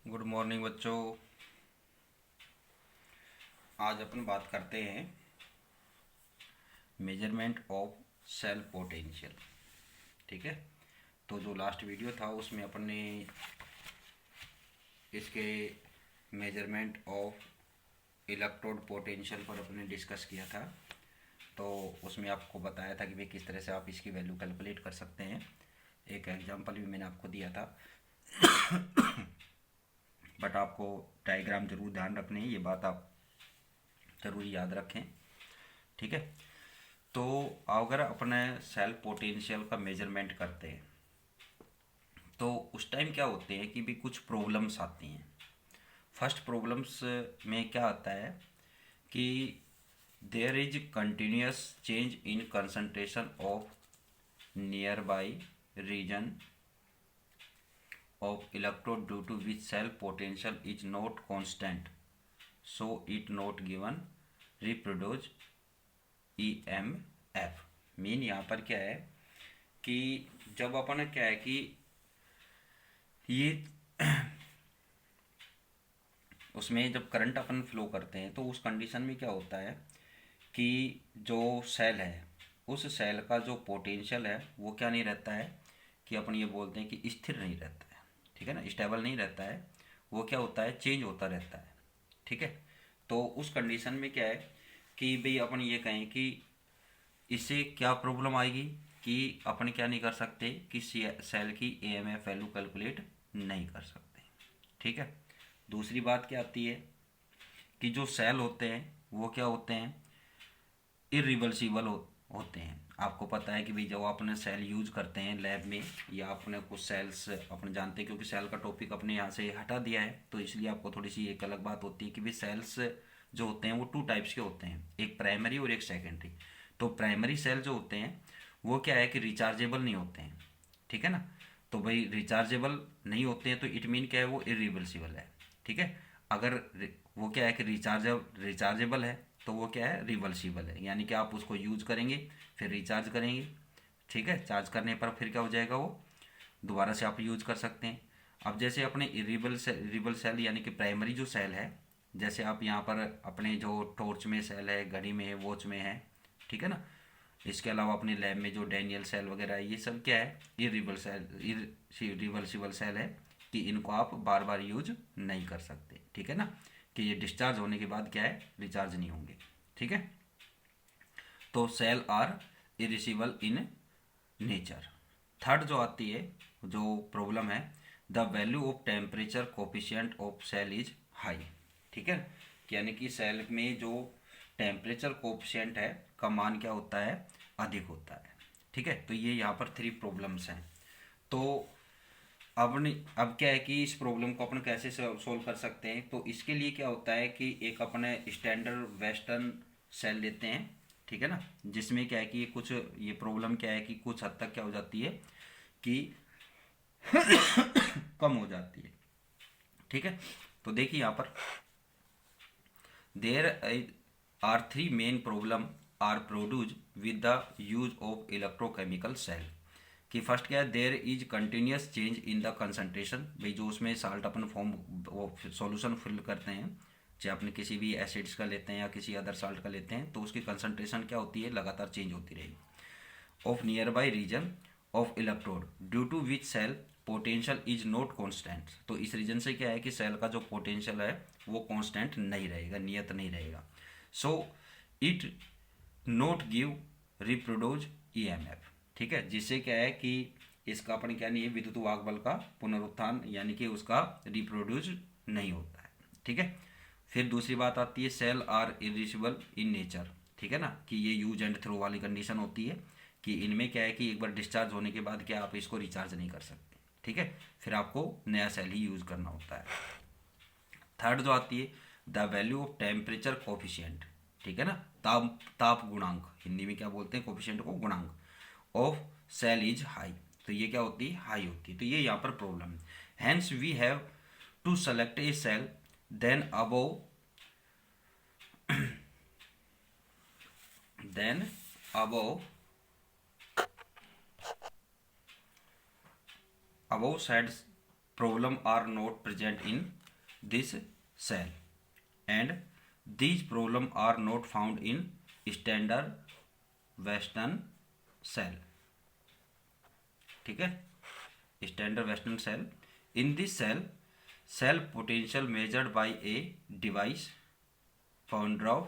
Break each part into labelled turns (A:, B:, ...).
A: Good morning बच्चों। आज अपन बात करते हैं मेजरमेंट ऑफ सेल पोटेंशियल। ठीक है। तो जो लास्ट वीडियो था उसमें अपन ने इसके मेजरमेंट ऑफ इलेक्ट्रोड पोटेंशियल पर अपने डिस्कस किया था। तो उसमें आपको बताया था कि भाई किस तरह से आप इसकी वैल्यू कैलकुलेट कर सकते हैं। एक एग्जांपल भी मैंने आपको दिया था। बट आपको डायग्राम जरूर ध्यान रखने हैं, ये बात आप जरूर याद रखें। ठीक है। तो अगर अपने सेल पोटेंशियल का मेजरमेंट करते हैं तो उस टाइम क्या होते हैं कि भी कुछ प्रॉब्लम्स आती हैं। फर्स्ट प्रॉब्लम्स में क्या आता है कि there is continuous change in concentration of nearby region of electrode due to which cell potential is not constant, so it not given reproduce EMF। Mean यहाँ पर क्या है कि जब अपन क्या है कि ये उसमें जब करंट अपन फ्लो करते हैं तो उस कंडीशन में क्या होता है कि जो सेल है उस सेल का जो पोटेंशियल है वो क्या नहीं रहता है कि अपन ये बोलते हैं कि स्थिर नहीं रहता है। ठीक है ना, स्टेबल नहीं रहता है। वो क्या होता है, चेंज होता रहता है। ठीक है। तो उस कंडीशन में क्या है कि भाई अपन ये कहें कि इससे क्या प्रॉब्लम आएगी कि अपन क्या नहीं कर सकते कि सेल की एएमएफ वैल्यू कैलकुलेट नहीं कर सकते। ठीक है। दूसरी बात क्या आती है कि जो सेल होते हैं वो क्या होते हैं, इरिवर्सिबल होते हैं। आपको पता है कि भाई जब अपने सेल यूज करते हैं लैब में या अपने कुछ सेल्स अपने जानते हैं, क्योंकि सेल का टॉपिक अपने यहाँ से हटा दिया है तो इसलिए आपको थोड़ी सी एक अलग बात होती है कि भाई सेल्स जो होते हैं वो टू टाइप्स के होते हैं, एक प्राइमरी और एक सेकेंडरी। तो प्राइमरी सेल जो होते हैं वो क्या है कि रिचार्जेबल नहीं होते हैं। ठीक है ना। तो भाई रिचार्जेबल नहीं होते हैं तो इट मीन क्या है, वो इरिवर्सिबल है। ठीक है। अगर वो क्या है कि रिचार्जेबल है तो वो क्या है, रिवर्सिबल है, यानी कि आप उसको यूज करेंगे फिर रिचार्ज करेंगे। ठीक है। चार्ज करने पर फिर क्या हो जाएगा, वो दोबारा से आप यूज कर सकते हैं। अब जैसे अपने इरिबल सेल यानी कि प्राइमरी जो सेल है, जैसे आप यहाँ पर अपने जो टॉर्च में सेल है, घड़ी में है, वॉच में है। ठीक है ना। इसके अलावा अपने लैब में जो डैनियल सेल वगैरह है ये सब क्या है, इरिवर्सिबल सेल है कि इनको आप बार बार यूज नहीं कर सकते। ठीक है ना, कि ये डिस्चार्ज होने के बाद क्या है, रिचार्ज नहीं होंगे। ठीक है। तो cell are irreversible in nature. Third जो आती है जो प्रॉब्लम है, the value of temperature coefficient of cell is high. ठीक है। यानी कि सेल में जो टेम्परेचर कोफिशियंट है का मान क्या होता है, अधिक होता है। ठीक है। तो ये यहाँ पर थ्री प्रॉब्लम्स हैं। तो अब क्या है कि इस प्रॉब्लम को अपन कैसे सोल्व कर सकते हैं, तो इसके लिए क्या होता है कि एक अपने स्टैंडर्ड वेस्टर्न सेल लेते हैं। ठीक है ना, जिसमें क्या है कि कुछ ये प्रॉब्लम क्या है कि कुछ हद तक क्या हो जाती है कि कम हो जाती है। ठीक है। तो देखिए यहाँ पर there are three main problem are produce with the use of electrochemical cell. कि फर्स्ट क्या है, there is continuous change in the concentration. भाई जो उसमें साल्ट अपन फॉर्म वो सॉल्यूशन फिल करते हैं, चाहे अपने किसी भी एसिड्स का लेते हैं या किसी अदर साल्ट का लेते हैं, तो उसकी कंसंट्रेशन क्या होती है, लगातार चेंज होती रहेगी। Of nearby region of electrode due to which cell potential is not constant. तो इस रीजन से क्या है कि सेल का जो पोटेंशियल है वो कॉन्स्टेंट नहीं रहेगा, नियत नहीं रहेगा। So it note give reproduce EMF. ठीक है। जिससे क्या है कि इसका अपन क्या नहीं है, विद्युत वाहक बल का पुनरुत्थान यानी कि उसका रिप्रोड्यूस नहीं होता है। ठीक है। फिर दूसरी बात आती है cell are irreversible in nature. ठीक है ना, कि ये यूज एंड थ्रो वाली कंडीशन होती है कि इनमें क्या है कि एक बार डिस्चार्ज होने के बाद क्या आप इसको रिचार्ज नहीं कर सकते। ठीक है। फिर आपको नया सेल ही यूज करना होता है। थर्ड जो आती है the value of temperature coefficient. ठीक है ना, ताप ताप गुणांक, हिंदी में क्या बोलते हैं कोफिशियंट को, गुणांक ऑफ सेल इज हाई। तो ये क्या होती है, हाई होती है। तो ये यहाँ पर प्रॉब्लम है। Hence we have to select a cell then above then above said problem are not present in this cell and these problem are not found in standard western cell. ठीक है, standard western cell. In this cell potential measured by a device Pondorf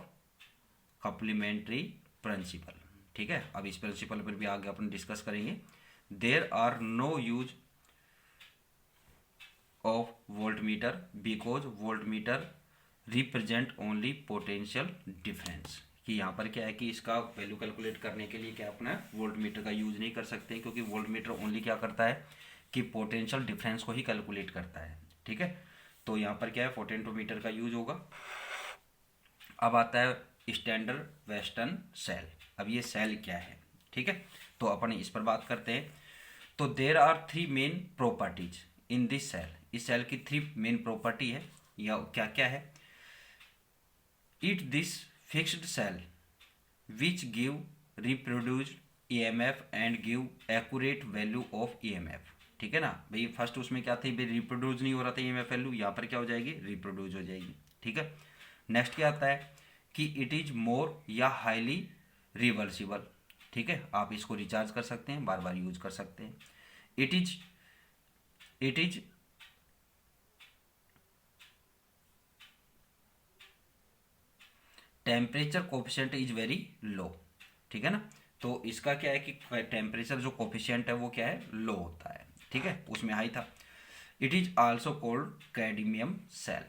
A: complementary principle. ठीक है, अब इस principal पर भी आगे अपन डिस्कस करेंगे. There are no use of voltmeter because voltmeter represent only potential difference. कि यहाँ पर क्या है कि इसका वैल्यू कैलकुलेट करने के लिए क्या अपना वोल्टमीटर का यूज नहीं कर सकते, क्योंकि वोल्टमीटर ओनली क्या करता है कि पोटेंशियल डिफरेंस को ही कैलकुलेट करता है. ठीक है, तो यहाँ पर क्या है पोटेंटोमीटर का यूज होगा. अब आता है स्टैंडर्ड वेस्टर्न सेल. अब ये सेल क्या है, ठीक है, तो अपन इस पर बात करते हैं. तो there are 3 main properties in this cell. इस सेल की 3 मेन प्रॉपर्टी है, या क्या क्या है. It this fixed cell which give reproduced EMF and give accurate value of EMF. ठीक है ना भाई, फर्स्ट उसमें क्या थी भाई रिप्रोड्यूस नहीं हो रहा था ईएमएफ वैल्यू, यहाँ पर क्या हो जाएगी रिप्रोड्यूस हो जाएगी. ठीक है, नेक्स्ट क्या आता है कि इट इज मोर या हाईली रिवर्सिबल. ठीक है, आप इसको रिचार्ज कर सकते हैं, बार बार यूज कर सकते हैं. It is temperature coefficient is very low. ठीक है ना, तो इसका क्या है कि टेम्परेचर जो कोफिशिएंट है वो क्या है लो होता है. ठीक है, उसमें हाई था. It is also called cadmium cell.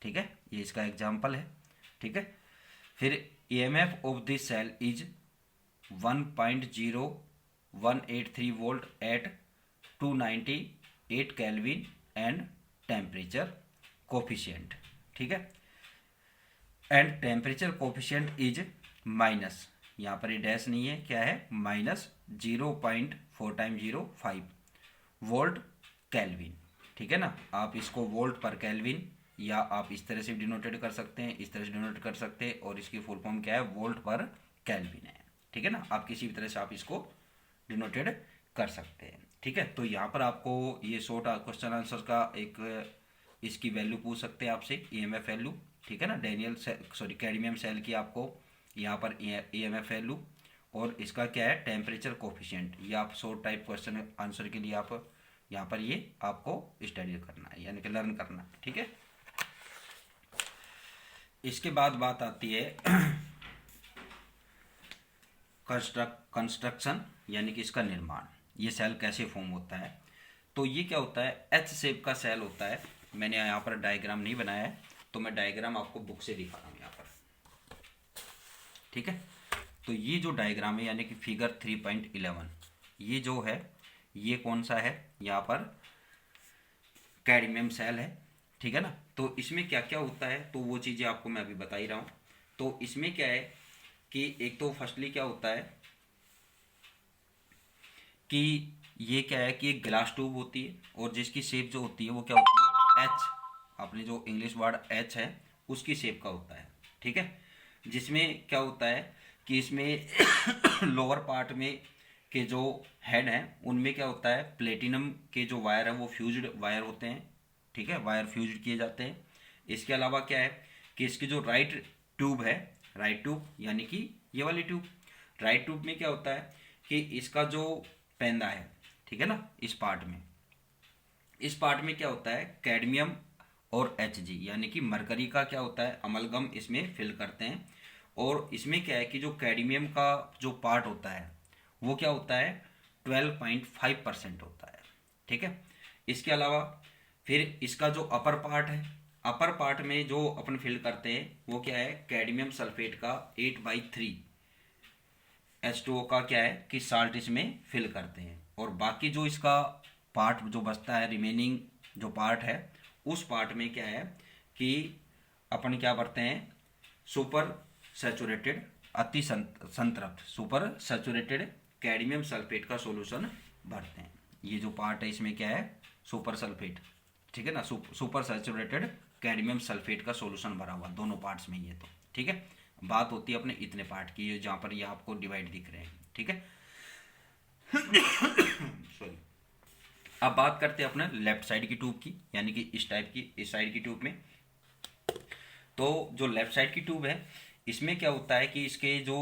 A: ठीक है, ये इसका एग्जाम्पल है. ठीक है, फिर EMF of this cell is 1.0183 volt at 298 kelvin and temperature coefficient. ठीक है, and temperature coefficient is minus, यहाँ पर ये डैश नहीं है, क्या है माइनस 0.4 टाइम 0.5 वोल्ट केल्विन. ठीक है ना, आप इसको वोल्ट पर केल्विन या आप इस तरह से डिनोटेड कर सकते हैं, इस तरह से डिनोट कर सकते हैं, और इसकी फुल फॉर्म क्या है वोल्ट पर केल्विन है. ठीक है ना, आप किसी भी तरह से आप इसको डिनोटेड कर सकते हैं. ठीक है, तो यहाँ पर आपको ये शॉर्ट क्वेश्चन आंसर का एक इसकी वैल्यू पूछ सकते हैं आपसे, ईएमएफ वैल्यू. ठीक है ना, कैडमियम सेल की आपको यहाँ पर ईएमएफ वैल्यू और इसका क्या है टेम्परेचर कोफिशिएंट. ये आप शॉर्ट टाइप क्वेश्चन आंसर के लिए आप यहाँ पर ये आपको स्टडी करना है, यानी कि लर्न करना है. ठीक है, इसके बाद बात आती है कंस्ट्रक्शन, यानी कि इसका निर्माण. ये सेल कैसे फॉर्म होता है. तो ये क्या होता है एच शेप का सेल होता है. मैंने यहाँ पर डायग्राम नहीं बनाया है, तो मैं डायग्राम आपको बुक से दिखा रहा हूँ यहाँ पर. ठीक है, तो ये जो डायग्राम है यानी कि फिगर 3.11 ये जो है ये कौन सा है, यहाँ पर कैडमियम सेल है. ठीक है ना, तो इसमें क्या क्या होता है तो वो चीज़ें आपको मैं अभी बता ही रहा हूँ. तो इसमें क्या है कि एक तो फर्स्टली क्या होता है कि ये क्या है कि एक ग्लास ट्यूब होती है और जिसकी शेप जो होती है वो क्या होती है एच. आपने जो इंग्लिश वर्ड एच है उसकी शेप का होता है. ठीक है, जिसमें क्या होता है कि इसमें लोअर पार्ट में के जो हेड हैं उनमें क्या होता है प्लेटिनम के जो वायर है वो फ्यूज्ड वायर होते हैं. ठीक है, वायर फ्यूज्ड किए जाते हैं. इसके अलावा क्या है कि इसकी जो राइट ट्यूब है, राइट ट्यूब यानी कि ये वाली ट्यूब, राइट ट्यूब में क्या होता है कि इसका जो पेंदा है, ठीक है ना, इस पार्ट में क्या होता है कैडमियम और Hg यानी कि मरकरी का क्या होता है अमलगम इसमें फिल करते हैं. और इसमें क्या है कि जो कैडमियम का जो पार्ट होता है वो क्या होता है 12.5% होता है. ठीक है, इसके अलावा फिर इसका जो अपर पार्ट है, अपर पार्ट में जो अपन फिल करते हैं वो क्या है कैडमियम सल्फेट का 8/3 H2O का क्या है कि साल्ट इसमें फिल करते हैं. और बाकी जो इसका पार्ट जो बचता है रिमेनिंग जो पार्ट है उस पार्ट में क्या है कि अपन क्या भरते हैं सुपर सैचुरेटेड अति संतृप्त सुपर सैचुरेटेड कैडमियम सल्फेट का सॉल्यूशन भरते हैं. ये जो पार्ट है इसमें क्या है सुपर सल्फेट. ठीक है ना, सुपर सैचुरेटेड कैडमियम सल्फेट का सॉल्यूशन भरा हुआ दोनों पार्ट्स में ये. तो ठीक है, बात होती है अपने इतने पार्ट की जहाँ पर ये आपको डिवाइड दिख रहे हैं. ठीक है, सॉरी. अब बात करते हैं अपने लेफ्ट साइड की ट्यूब की, यानी कि इस टाइप की, इस साइड की ट्यूब में। तो जो लेफ्ट साइड की ट्यूब है, इसमें क्या होता है कि इसके जो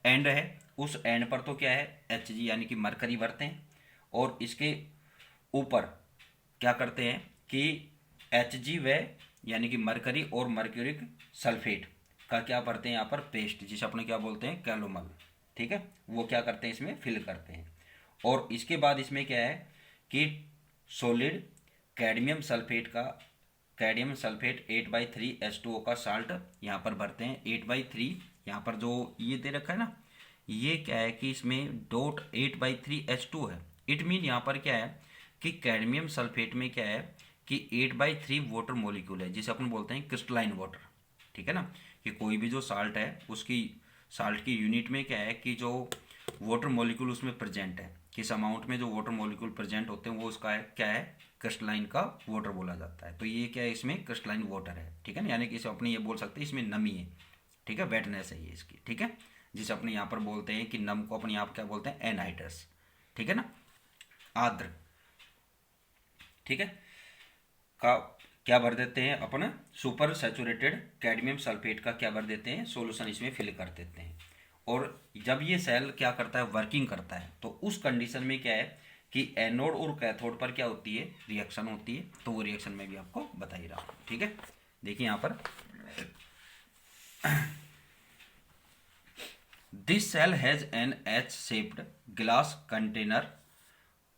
A: एंड है, उस एंड पर तो क्या है, एच जी यानी कि मरकरी भरते हैं, और इसके ऊपर क्या करते हैं कि एच जी व यानी कि मरकरी और मर्क्यूरिक सल्फेट का क्या भरते हैं यहाँ पर, पेस्ट, जिसे अपने क्या बोलते हैं, कैलोमल। ठीक है, वो क्या करते हैं, इसमें फिल करते हैं। और इसके बाद इसमें क्या है कि सॉलिड कैडमियम सल्फेट का, कैडमियम सल्फेट 8/3 H2O का साल्ट यहाँ पर भरते हैं। 8/3 यहाँ पर जो ये दे रखा है ना, ये क्या है कि इसमें डॉट 8/3 H2 है। इट मीन यहाँ पर क्या है कि कैडमियम सल्फेट में क्या है कि 8/3 वाटर मॉलिक्यूल है, जिसे अपन बोलते हैं क्रिस्टलाइन वाटर। ठीक है ना, कि कोई भी जो साल्ट है उसकी, साल्ट की यूनिट में क्या है कि जो वाटर मॉलिक्यूल उसमें प्रेजेंट है, किस अमाउंट में जो वाटर मॉलिक्यूल प्रेजेंट होते हैं वो उसका है क्या है, क्रिस्टलाइन का वाटर बोला जाता है। तो ये क्या है, इसमें क्रिस्टलाइन वाटर है। ठीक है ना, यानी कि इसे अपने ये बोल सकते हैं इसमें नमी है। ठीक है, वेटनेस है ये इसकी। ठीक है, जिसे अपने यहाँ पर बोलते हैं कि नम को अपने आप क्या बोलते हैं, एनहाइड्रस। ठीक है ना, आर्द्र। ठीक है, का क्या भर देते हैं अपन, सुपर सैचुरेटेड कैडमियम सल्फेट का क्या भर देते हैं, सॉल्यूशन इसमें फिल कर देते हैं। और जब ये सेल क्या करता है, वर्किंग करता है, तो उस कंडीशन में क्या है कि एनोड और कैथोड पर क्या होती है, रिएक्शन होती है। तो वो रिएक्शन में भी आपको बता ही रहा हूँ। ठीक है, देखिए यहाँ पर, this cell has an H shaped glass container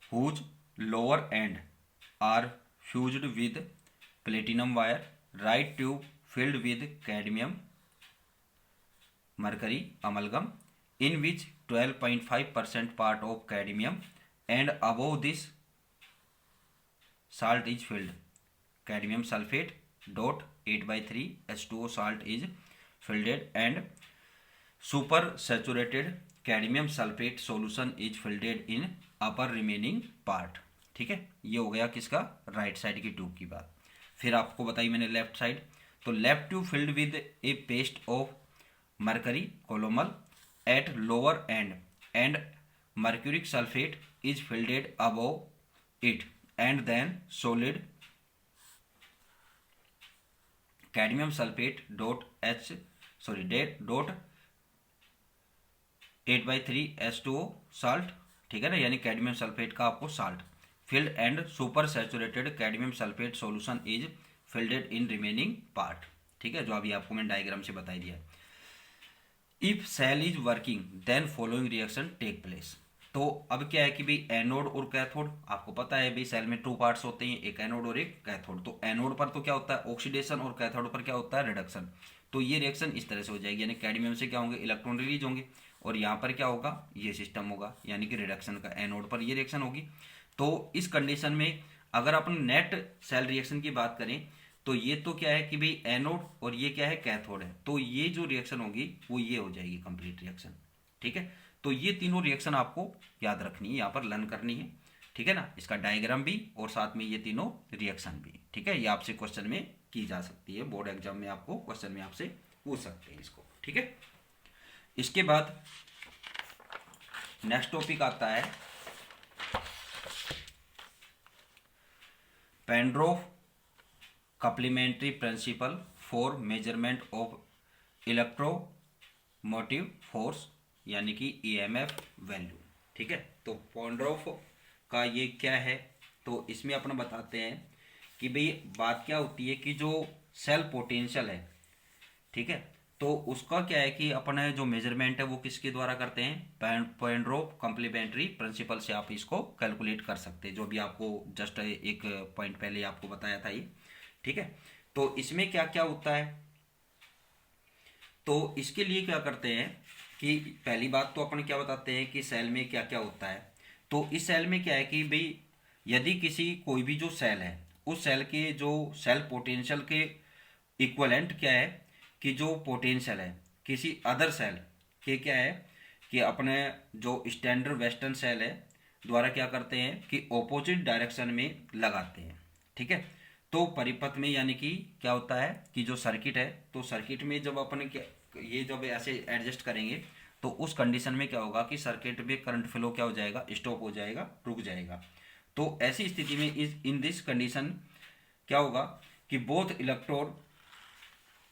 A: whose lower end are fused with platinum wire, right tube filled with cadmium mercury amalgam, in which 12.5% part of cadmium and above this salt is filled. Cadmium sulfate dot 8/3 H2O salt is filled and super saturated cadmium sulfate solution is filled in upper remaining part। ठीक है, ये हो गया किसका, right side की tube की बात। फिर आपको बताई मैंने लेफ्ट साइड, तो left tube filled with a paste of mercury calomel at lower end and mercuric sulphate is filled above it and then solid cadmium sulphate dot dot 8/3 H2O salt. ठीक है ना, यानी कैडमियम सल्फेट का आपको salt filled and super saturated cadmium sulphate solution is filled in remaining part. ठीक है, जो अभी आपको मैंने डायग्राम से बताई दिया। If cell is working then following reaction take place. तो अब क्या है कि भाई एनोड और कैथोड, आपको पता है भाई सेल में 2 पार्ट्स होते हैं, एक एनोड और एक कैथोड। तो एनोड पर तो क्या होता है, ऑक्सीडेशन, और कैथोड पर क्या होता है, रिडक्शन। तो ये रिएक्शन इस तरह से हो जाएगी, यानी कैडमियम से क्या होंगे, इलेक्ट्रॉन रिलीज होंगे, और यहाँ पर क्या होगा, ये सिस्टम होगा, यानी कि रिडक्शन का, एनोड पर ये रिएक्शन होगी। तो इस कंडीशन में अगर अपन नेट सेल रिएक्शन की बात करें, तो ये तो क्या है कि भाई एनोड और ये क्या है, कैथोड है। तो ये जो रिएक्शन होगी वो ये हो जाएगी कंप्लीट रिएक्शन। ठीक है, तो ये तीनों रिएक्शन आपको याद रखनी है, यहाँ पर लर्न करनी है। ठीक है ना, इसका डायग्राम भी और साथ में ये तीनों रिएक्शन भी। ठीक है, ये आपसे क्वेश्चन में की जा सकती है, बोर्ड एग्जाम में आपको क्वेश्चन में आपसे पूछ सकते हैं इसको। ठीक है, इसके बाद नेक्स्ट टॉपिक आता है Poggendorff complementary principle for measurement of electromotive force, यानी कि ईएमएफ वैल्यू। ठीक है, तो पेनड्रॉफ का ये क्या है, तो इसमें अपन बताते हैं कि भाई बात क्या होती है कि जो सेल पोटेंशियल है, ठीक है, तो उसका क्या है कि अपने जो मेजरमेंट है वो किसके द्वारा करते हैं, पेनड्रॉफ कम्प्लीमेंट्री प्रिंसिपल से आप इसको कैलकुलेट कर सकते हैं, जो भी आपको जस्ट एक पॉइंट पहले आपको बताया था ये। ठीक है, तो इसमें क्या क्या होता है, तो इसके लिए क्या करते हैं कि पहली बात तो अपन क्या बताते हैं कि सेल में क्या क्या होता है। तो इस सेल में क्या है कि भाई यदि किसी कोई भी जो सेल है, उस सेल के जो सेल पोटेंशियल के इक्वलेंट क्या है कि जो पोटेंशियल है किसी अदर सेल के क्या है कि अपने जो स्टैंडर्ड वेस्टर्न सेल है द्वारा क्या करते हैं कि ऑपोजिट डायरेक्शन में लगाते हैं। ठीक है, तो परिपथ में यानी कि क्या होता है कि जो सर्किट है, तो सर्किट में जब अपन ये जब ऐसे एडजस्ट करेंगे तो उस कंडीशन में क्या होगा कि सर्किट में करंट फ्लो क्या हो जाएगा, स्टॉप हो जाएगा, रुक जाएगा। तो ऐसी स्थिति में इन दिस कंडीशन क्या होगा कि बोथ इलेक्ट्रोड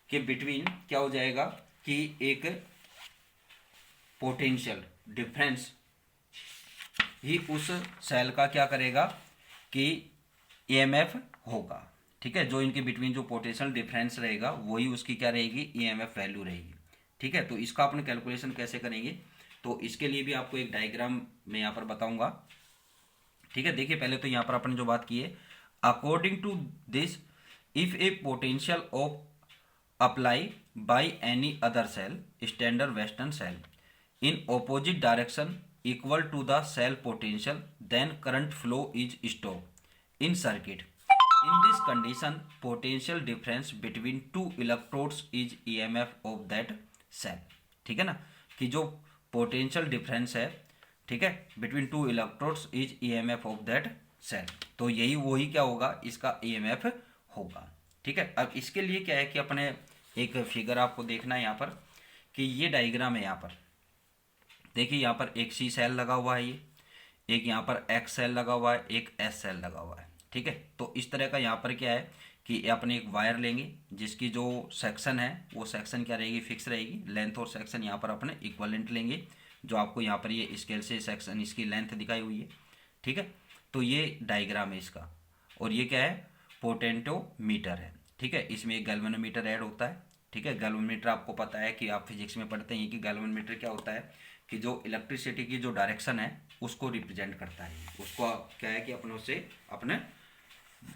A: के बिटवीन क्या हो जाएगा कि एक पोटेंशियल डिफरेंस ही उस सेल का क्या करेगा कि ईएमएफ होगा। ठीक है, जो इनके बिटवीन जो पोटेंशियल डिफरेंस रहेगा वही उसकी क्या रहेगी, ईएमएफ वैल्यू रहेगी। ठीक है, तो इसका अपन कैलकुलेशन कैसे करेंगे, तो इसके लिए भी आपको एक डायग्राम मैं यहाँ पर बताऊंगा। ठीक है, देखिए पहले तो यहाँ पर अपन जो बात की है, according to this if a potential of apply by any other cell standard western cell in opposite direction equal to the cell potential, then current flow is stopped in circuit. In this condition potential difference between two electrodes is EMF of that cell। ठीक है ना, कि जो potential difference है, ठीक है, between two electrodes is EMF of that cell, तो यही वही क्या होगा, इसका EMF होगा। ठीक है, अब इसके लिए क्या है कि अपने एक फिगर आपको देखना है यहाँ पर, कि ये डायग्राम है यहाँ पर, देखिए यहाँ पर एक सी सेल लगा हुआ है, ये एक यहाँ पर एक्स सेल लगा हुआ है, एक एस सेल लगा हुआ है। ठीक है, तो इस तरह का यहाँ पर क्या है कि अपने एक वायर लेंगे जिसकी जो सेक्शन है वो सेक्शन क्या रहेगी, फिक्स रहेगी, लेंथ और सेक्शन यहाँ पर अपने इक्वलेंट लेंगे, जो आपको यहाँ पर ये स्केल से सेक्शन इसकी लेंथ दिखाई हुई है। ठीक है, तो ये डायग्राम है इसका, और ये क्या है, पोटेंटोमीटर है। ठीक है, इसमें एक गैल्वेनोमीटर ऐड होता है। ठीक है, गैल्वेनोमीटर आपको पता है कि आप फिजिक्स में पढ़ते हैं कि गैल्वेनोमीटर क्या होता है कि जो इलेक्ट्रिसिटी की जो डायरेक्शन है उसको रिप्रेजेंट करता है, उसको क्या है कि अपने उससे अपने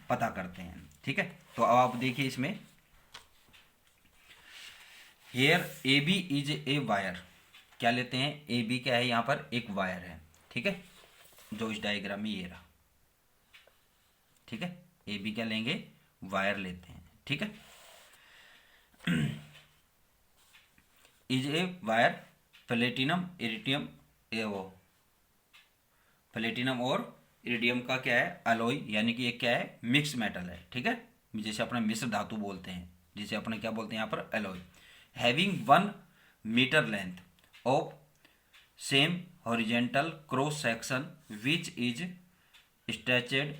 A: पता करते हैं। ठीक है, तो अब आप देखिए इसमें here A B is a wire, क्या लेते हैं, ए बी क्या है यहाँ पर एक वायर है। ठीक है, जो इस डायग्राम में ये रहा। ठीक है, ए बी क्या लेंगे, वायर लेते हैं। ठीक है, is a wire platinum iridium, platinum और इरिडियम का क्या है, अलॉय, यानी कि एक क्या है, मिक्स मेटल है। ठीक है, जैसे अपने मिश्र धातु बोलते हैं, जिसे अपने क्या बोलते हैं यहाँ पर, alloy, having 1 metre length of same horizontal cross section which is stretched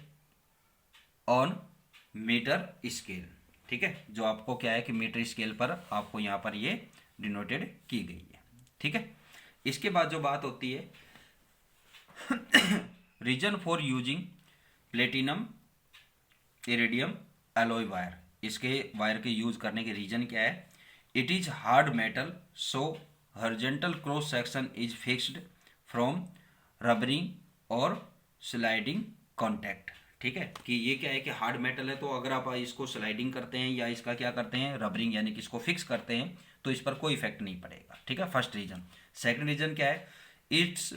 A: on metre scale. ठीक है, जो आपको क्या है कि मीटर स्केल पर आपको यहाँ पर ये डिनोटेड की गई है। ठीक है, इसके बाद जो बात होती है reason for using platinum iridium alloy wire, इसके वायर के यूज करने के रीजन क्या है, it is hard metal so horizontal cross section is fixed from rubbing और स्लाइडिंग कॉन्टैक्ट। ठीक है, कि ये क्या है कि हार्ड मेटल है, तो अगर आप इसको स्लाइडिंग करते हैं या इसका क्या करते हैं, रबरिंग यानी कि इसको फिक्स करते हैं, तो इस पर कोई इफेक्ट नहीं पड़ेगा। ठीक है, फर्स्ट रीजन। सेकंड रीजन क्या है, इट्स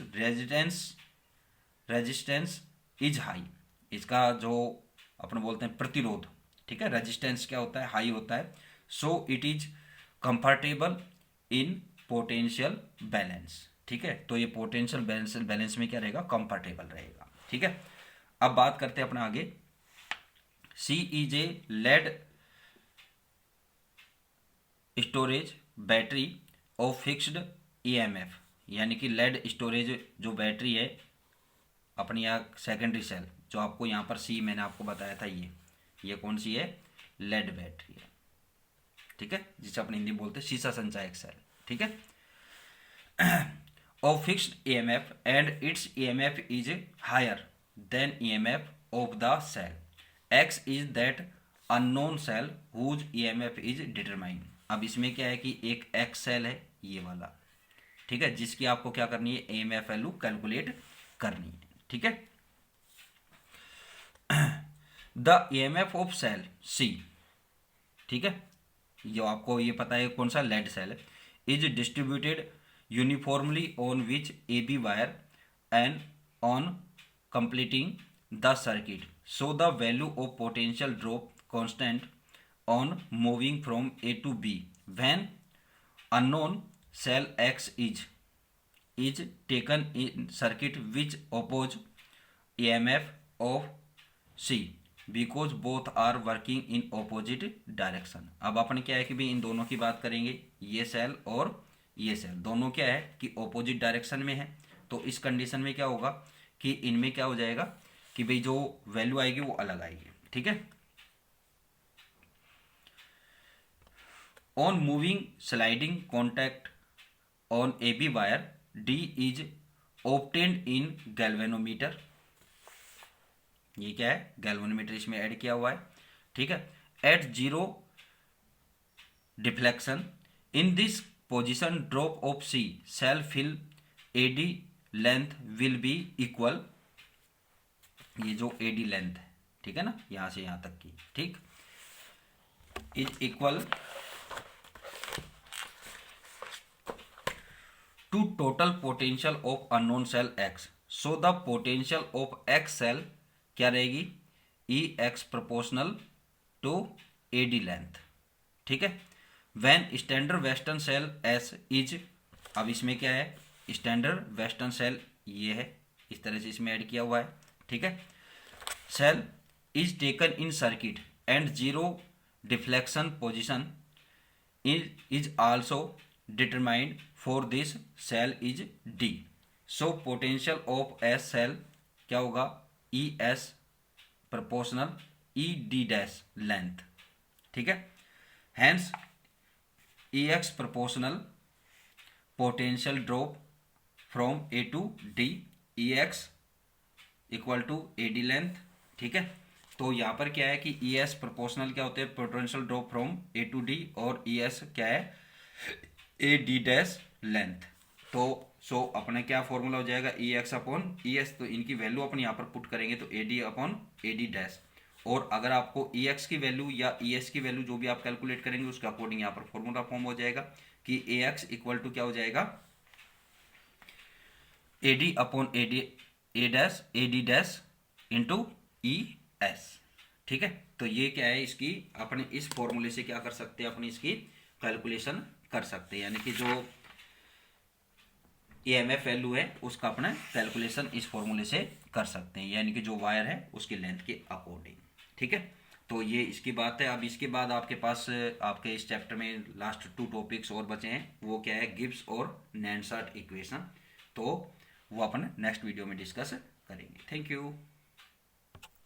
A: रेजिस्टेंस इज हाई, इसका जो अपन बोलते हैं प्रतिरोध, ठीक है, रेजिस्टेंस क्या होता है, हाई होता है, so it is comfortable in potential balance. ठीक है, तो ये पोटेंशियल बैलेंस में क्या रहेगा, कंफर्टेबल रहेगा। ठीक है, अब बात करते हैं अपना आगे, C is a lead storage battery of fixed EMF, यानी कि लेड स्टोरेज जो बैटरी है अपनी यहाँ सेकेंडरी सेल, जो आपको यहाँ पर सी मैंने आपको बताया था, ये कौन सी है, लेड बैटरी है। ठीक है, जिसे अपन हिंदी बोलते हैं शीशा संचायक सेल। ठीक है, of fixed EMF and its EMF is higher than EMF of the cell, X is that unknown cell whose EMF is determined. अब इसमें क्या है कि एक X सेल है ये वाला, ठीक है, जिसकी आपको क्या करनी है, EMF वैल्यू कैलकुलेट करनी है। ठीक है, the EMF of cell C, ठीक है, जो आपको ये पता है कौन सा, लेड सेल है, is distributed uniformly on which AB wire and on completing the circuit, so the value of potential drop constant on moving from A to B when unknown cell X is taken in circuit which oppose EMF of C because both are working in opposite direction। अब अपन क्या है कि भाई इन दोनों की बात करेंगे, ये सेल और ये सेल दोनों क्या है कि ऑपोजिट डायरेक्शन में है, तो इस कंडीशन में क्या होगा कि इनमें क्या हो जाएगा कि भाई जो वैल्यू आएगी वो अलग आएगी, ठीक है। On moving sliding contact on A B wire D is obtained in galvanometer. ये क्या है, गैल्वेनोमीटर इसमें ऐड किया हुआ है, ठीक है। At zero deflection in this position drop of C cell fill AD length will be equal, ये जो एडी लेंथ है, ठीक है ना, यहां से यहां तक की, ठीक, is equal to total potential of unknown cell X. So the potential of X cell क्या रहेगी, E X proportional to A D length, ठीक है। When standard western cell S is, अब इसमें क्या है, स्टैंडर्ड वेस्टर्न सेल ये है, इस तरह से इसमें ऐड किया हुआ है, ठीक है। Cell is taken in circuit and zero deflection position is also determined for this cell is D. So potential of S cell क्या होगा, E S proportional E D dash length, ठीक है। Hence E X proportional potential drop from A to D, E X equal to A D length, ठीक है। तो यहाँ पर क्या है कि ई एस प्रोपोर्शनल क्या होते हैं, potential drop from A to D, और ई एस क्या है, ए डी डैश लेंथ। तो सो अपने क्या फॉर्मूला हो जाएगा, ई एक्स अपॉन ई एस, तो इनकी वैल्यू अपन यहाँ पर पुट करेंगे तो A D upon A D dash. और अगर आपको ई एक्स की वैल्यू या ई एस की वैल्यू जो भी आप कैलकुलेट करेंगे उसके अकॉर्डिंग यहाँ पर फॉर्मूला फॉर्म हो जाएगा कि ए एक्स इक्वल टू क्या हो जाएगा, A D upon A D A dash A D dash into E S, ठीक है। तो ये क्या है, इसकी अपने इस फॉर्मूले से क्या कर सकते हैं, अपनी इसकी कैलकुलेशन कर सकते हैं, यानी कि जो ईएमएफ वैल्यू है उसका अपना कैलकुलेशन इस फॉर्मूले से कर सकते हैं, यानी कि जो वायर है उसकी लेंथ के अकॉर्डिंग, ठीक है। तो ये इसकी बात है। अब इसके बाद आपके पास आपके इस चैप्टर में लास्ट 2 टॉपिक्स और बचे हैं, वो क्या है, गिब्स और नैनशार्ट इक्वेशन। तो वो अपन नेक्स्ट वीडियो में डिस्कस करेंगे। Thank you.